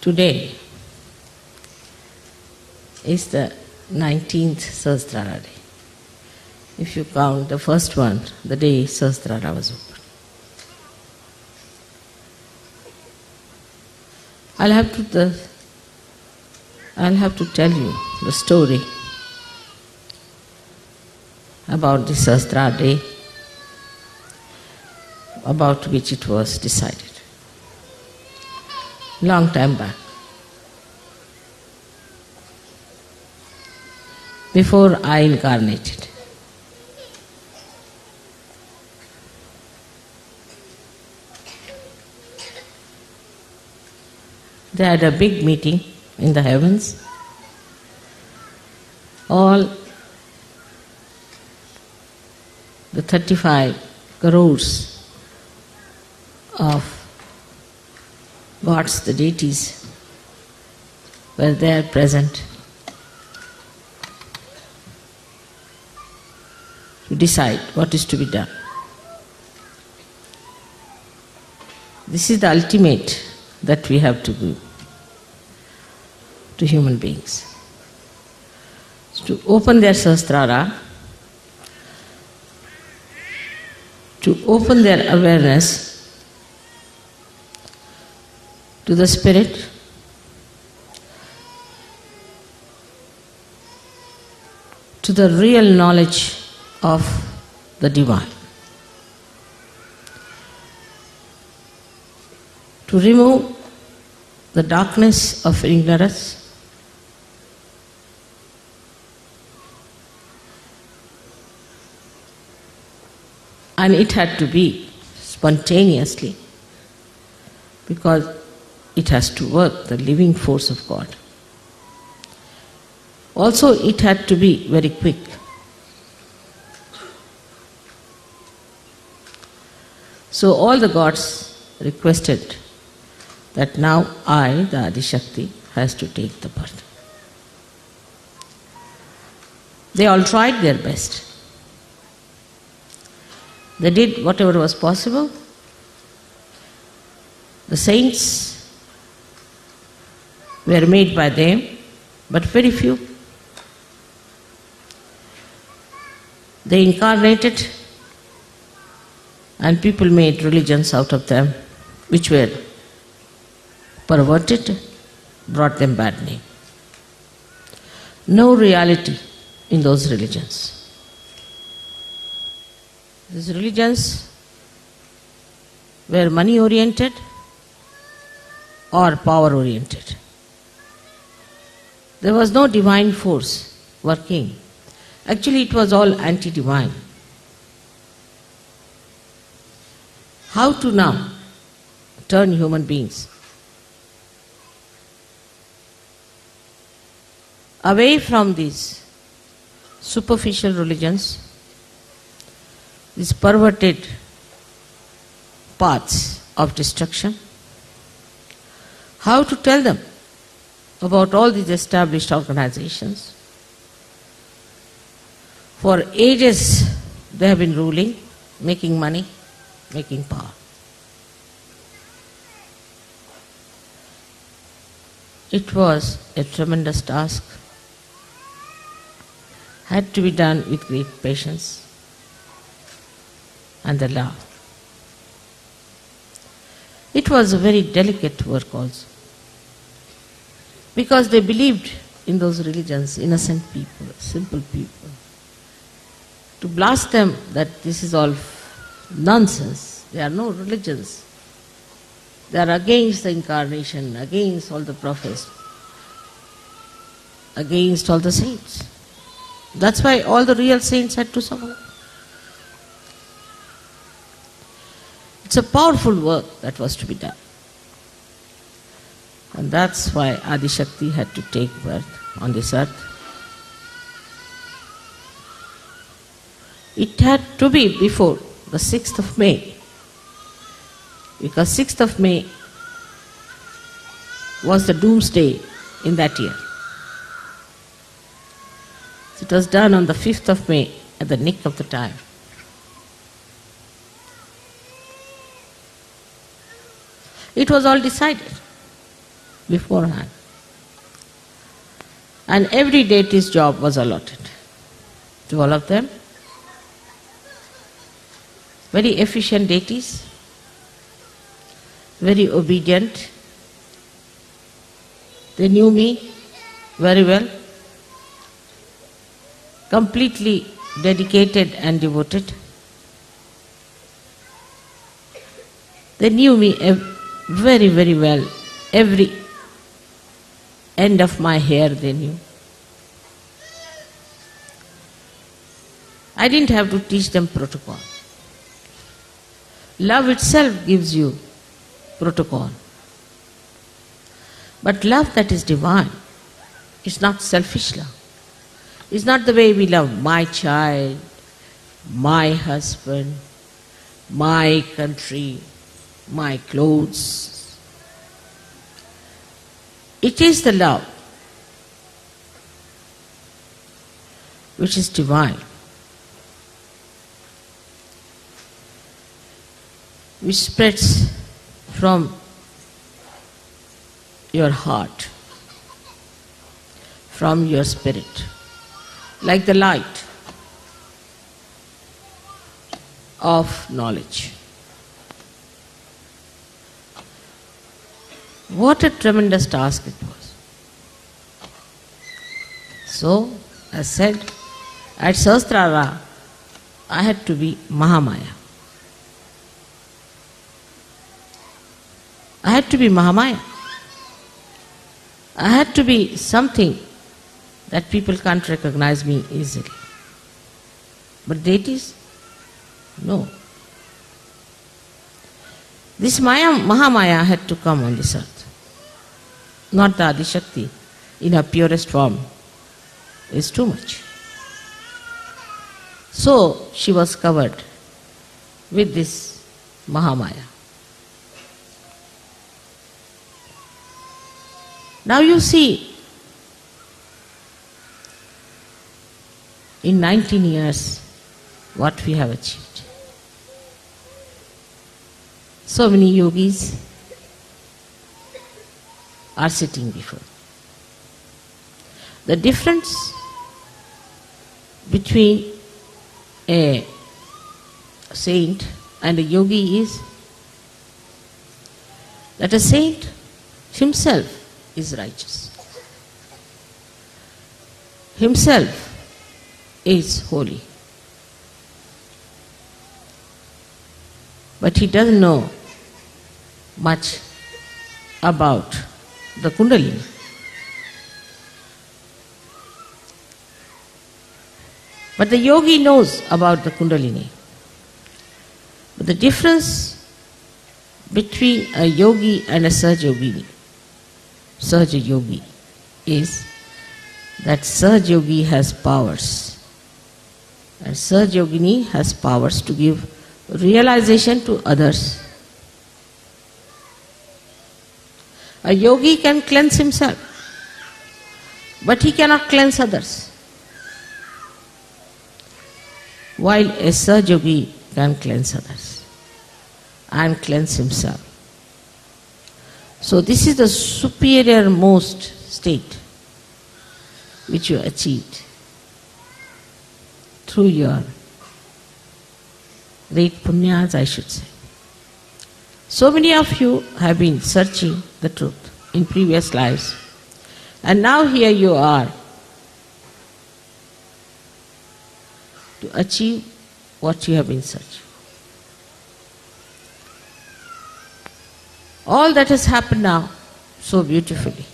Today is the 19th Sahasrara day. If you count the first one, the day Sahasrara was opened. I'll have to tell you the story about the Sahasrara day, about which it was decided long time back, before I incarnated. They had a big meeting in the heavens. All the 35 crores of gods, the deities, were there present to decide what is to be done. This is the ultimate that we have to give to human beings. To open their Sahasrara, to open their awareness to the Spirit, to the real knowledge of the Divine, to remove the darkness of ignorance, and it had to be spontaneously, because it has to work, the living force of God. Also, it had to be very quick. So all the gods requested that now I, the Adishakti, has to take the birth. They all tried their best. They did whatever was possible. The saints were made by them, but very few. They incarnated, and people made religions out of them, which were perverted, brought them bad name. No reality in those religions. These religions were money oriented or power oriented. There was no divine force working. Actually, it was all anti-divine. How to now turn human beings away from these superficial religions, these perverted paths of destruction? How to tell them about all these established organizations? For ages they have been ruling, making money, making power. It was a tremendous task, had to be done with great patience and the love. It was a very delicate work also, because they believed in those religions, innocent people, simple people. To blast them that this is all nonsense, there are no religions. They are against the incarnation, against all the prophets, against all the saints. That's why all the real saints had to suffer. It's a powerful work that was to be done. And that's why Adishakti had to take birth on this earth. It had to be before the 6th of May, because 6th of May was the doomsday in that year. It was done on the 5th of May at the nick of the time. It was all decided beforehand. And every deity's job was allotted to all of them. Very efficient deities, very obedient. They knew me very well, completely dedicated and devoted. They knew me very, very well. Every end of my hair they knew. I didn't have to teach them protocol. Love itself gives you protocol. But love that is divine is not selfish love. It's not the way we love my child, my husband, my country, my clothes. It is the love which is divine, which spreads from your heart, from your spirit, like the light of knowledge. What a tremendous task it was. So, as said, at Sahasrara, I had to be Mahamaya. I had to be Mahamaya. I had to be something that people can't recognize me easily. But deities, no. This Mahamaya had to come on this earth. Not the Adishakti in her purest form is too much. So she was covered with this Mahamaya. Now you see, in 19 years, what we have achieved. So many yogis are sitting before. The difference between a saint and a yogi is that a saint himself is righteous. Himself is holy. But he doesn't know much about the Kundalini. But the yogi knows about the Kundalini. But the difference between a yogi and a Sahaja Yogi is that Sahaja Yogi has powers. And Sahaja Yogini has powers to give realization to others. A yogi can cleanse himself, but he cannot cleanse others. While a Sahaja Yogi can cleanse others and cleanse himself. So this is the superior most state which you achieved through your great punyas, I should say. So many of you have been searching the truth in previous lives, and now here you are to achieve what you have been searching. All that has happened now so beautifully.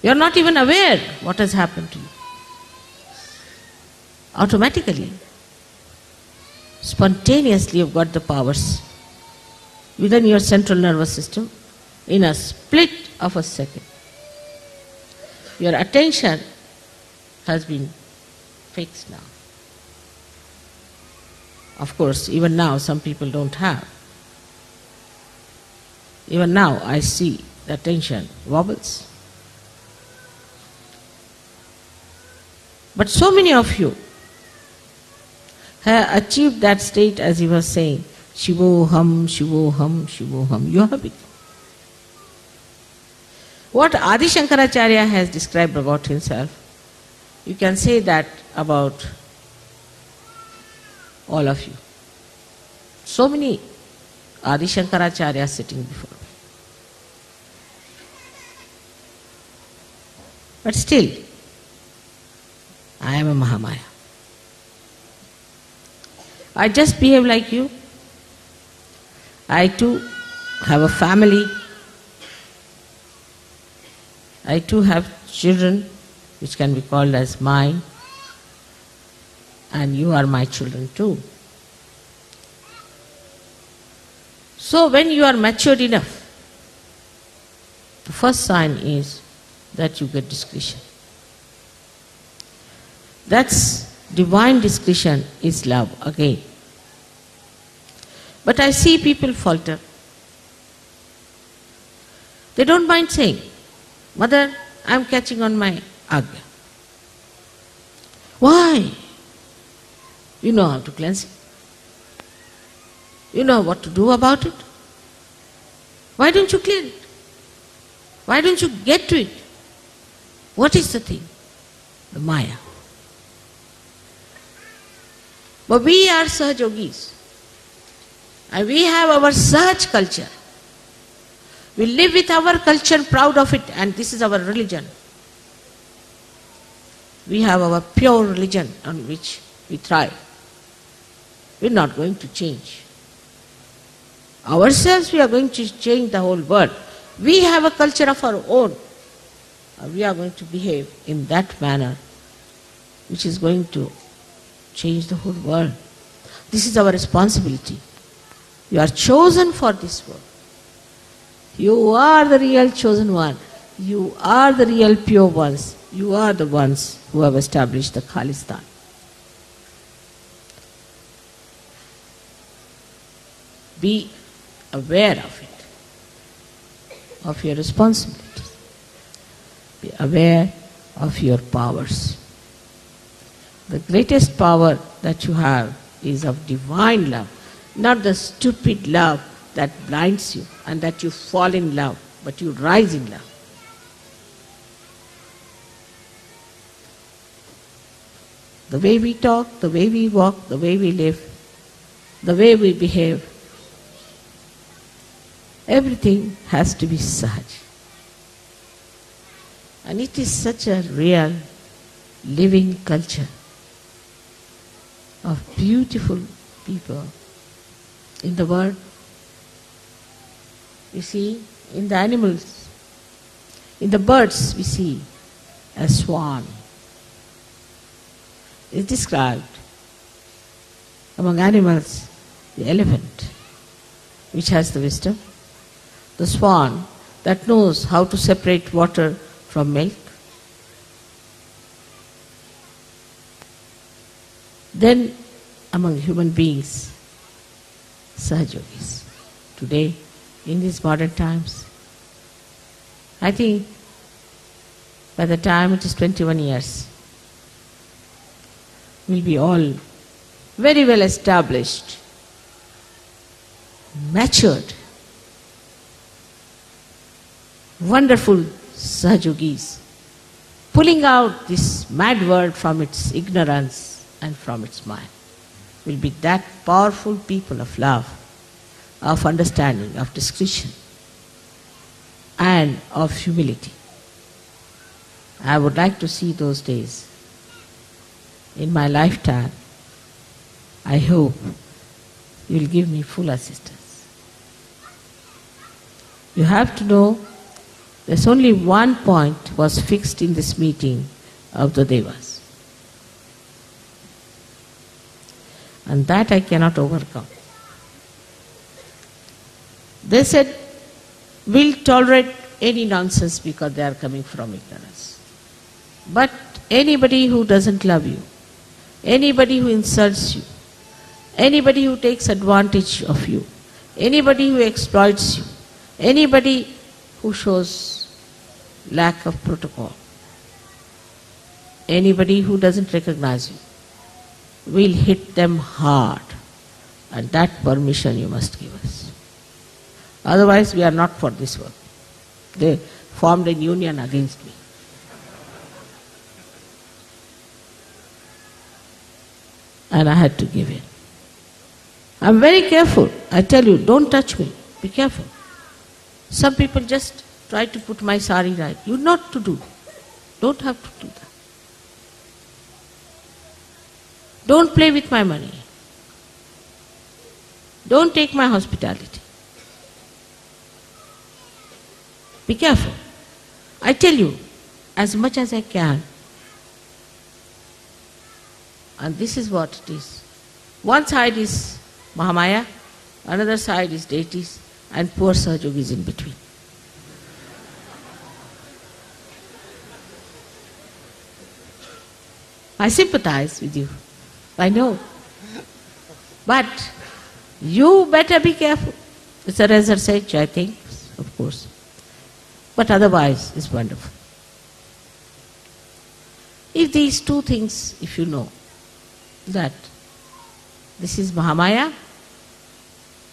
You are not even aware what has happened to you. Automatically, spontaneously you've got the powers within your central nervous system in a split of a second. Your attention has been fixed now. Of course, even now some people don't have. Even now I see the attention wobbles. But so many of you have achieved that state, as he was saying, Shivoham, Shivoham, Shivoham. You have it. What Adi Shankaracharya has described about himself, you can say that about all of you. So many Adi Shankaracharya sitting before me. But still, I am a Mahamaya. I just behave like you. I too have a family. I too have children which can be called as mine. And you are my children too. So when you are matured enough, the first sign is that you get discretion. That's divine discretion is love again. But I see people falter. They don't mind saying, Mother, I am catching on my agya. Why? You know how to cleanse it. You know what to do about it. Why don't you clear it? Why don't you get to it? What is the thing? The Maya. But we are Sahajogis. And we have our Sahaj culture. We live with our culture, proud of it, and this is our religion. We have our pure religion on which we thrive. We're not going to change. Ourselves, we are going to change the whole world. We have a culture of our own. We are going to behave in that manner which is going to change the whole world. This is our responsibility. You are chosen for this world. You are the real chosen one. You are the real pure ones. You are the ones who have established the Khalistan. Be aware of it, of your responsibilities. Be aware of your powers. The greatest power that you have is of divine love, not the stupid love that blinds you and that you fall in love, but you rise in love. The way we talk, the way we walk, the way we live, the way we behave, everything has to be Sahaj. And it is such a real, living culture of beautiful people in the world. You see, in the animals, in the birds we see a swan. It's described among animals, the elephant, which has the wisdom, the swan that knows how to separate water from milk. Then among human beings, Sahajogis. Today, in these modern times, I think by the time it is 21 years, we'll be all very well established, matured, wonderful Sahajogis, pulling out this mad world from its ignorance and from its mind. Will be that powerful people of love, of understanding, of discretion, and of humility. I would like to see those days in my lifetime. I hope you will give me full assistance. You have to know there's only one point was fixed in this meeting of the Devas. And that I cannot overcome. They said, we'll tolerate any nonsense because they are coming from ignorance. But anybody who doesn't love you, anybody who insults you, anybody who takes advantage of you, anybody who exploits you, anybody who shows lack of protocol, anybody who doesn't recognize you, we'll hit them hard, and that permission you must give us. Otherwise we are not for this work. formed a union against me. And I had to give in. I'm very careful. I tell you, don't touch me. Be careful. Some people just try to put my sari right. You're not to do. Don't have to do that. Don't play with my money. Don't take my hospitality. Be careful. I tell you, as much as I can. And this is what it is. One side is Mahamaya, another side is deities, and poor Sahajog is in between. I sympathize with you. I know. But you better be careful. It's a research, I think, of course. But otherwise, it's wonderful. If these two things, if you know, that this is Mahamaya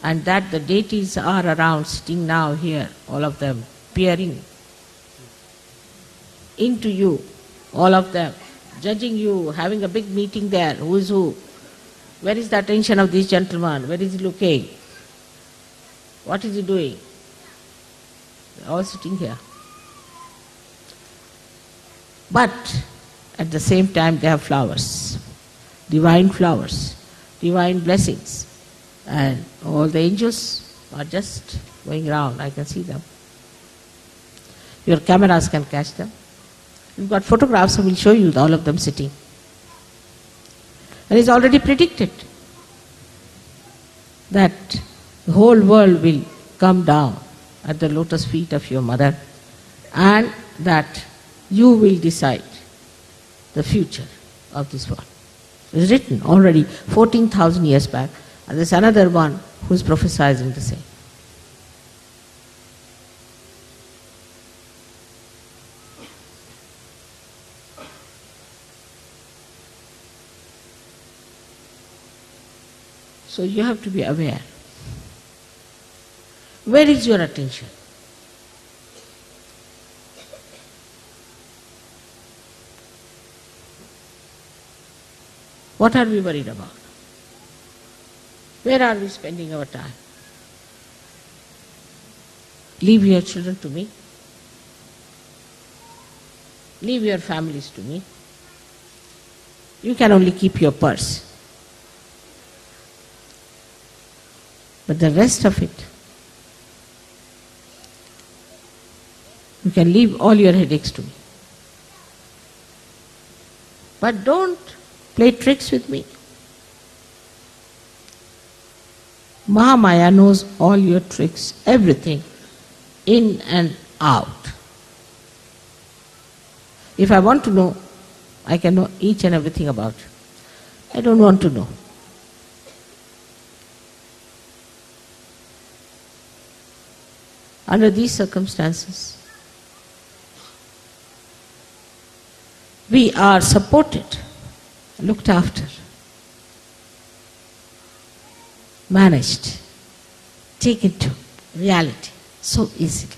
and that the deities are around, sitting now here, all of them, peering into you, all of them, judging you, having a big meeting there, who is who, where is the attention of this gentleman, where is he looking, what is he doing? They are all sitting here. But at the same time they have flowers, divine blessings, and all the angels are just going around. I can see them. Your cameras can catch them. You've got photographs, I will show you all of them sitting. And it's already predicted that the whole world will come down at the lotus feet of your mother, and that you will decide the future of this world. It's written already 14,000 years back, and there's another one who's prophesizing the same. So you have to be aware. Where is your attention? What are we worried about? Where are we spending our time? Leave your children to me. Leave your families to me. You can only keep your purse. But the rest of it, you can leave all your headaches to me. But don't play tricks with me. Mahamaya knows all your tricks, everything, in and out. If I want to know, I can know each and everything about you. I don't want to know. Under these circumstances, we are supported, looked after, managed, taken to reality so easily,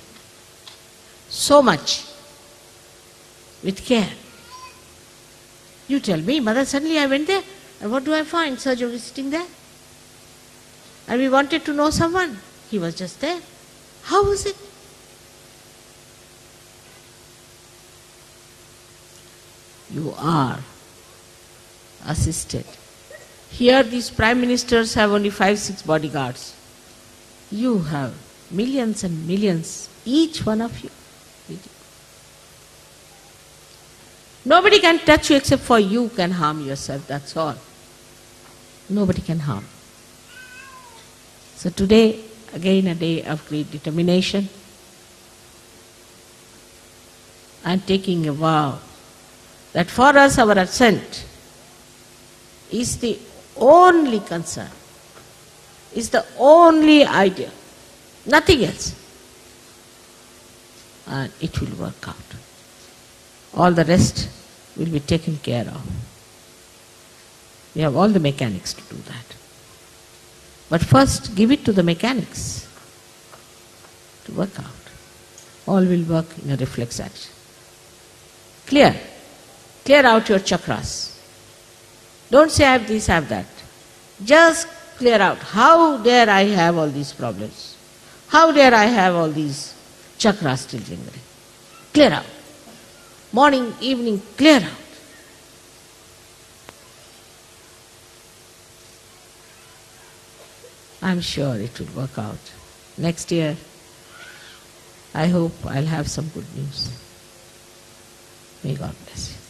so much, with care. You tell me, Mother, suddenly I went there, and what do I find? Sahajog is sitting there. And we wanted to know someone. He was just there. How was it? You are assisted. Here these prime ministers have only 5-6 bodyguards. You have millions and millions, each one of you. Nobody can touch you except for you can harm yourself, that's all. Nobody can harm. So today, again a day of great determination and taking a vow that for us our ascent is the only concern, is the only idea, nothing else. And it will work out. All the rest will be taken care of. We have all the mechanics to do that. But first give it to the mechanics to work out. all will work in a reflex action. Clear. Clear out your chakras. Don't say I have this, I have that. Just clear out. How dare I have all these problems? How dare I have all these chakras still lingering? Clear out. Morning, evening, clear out. I'm sure it will work out. Next year, I hope I'll have some good news. May God bless you.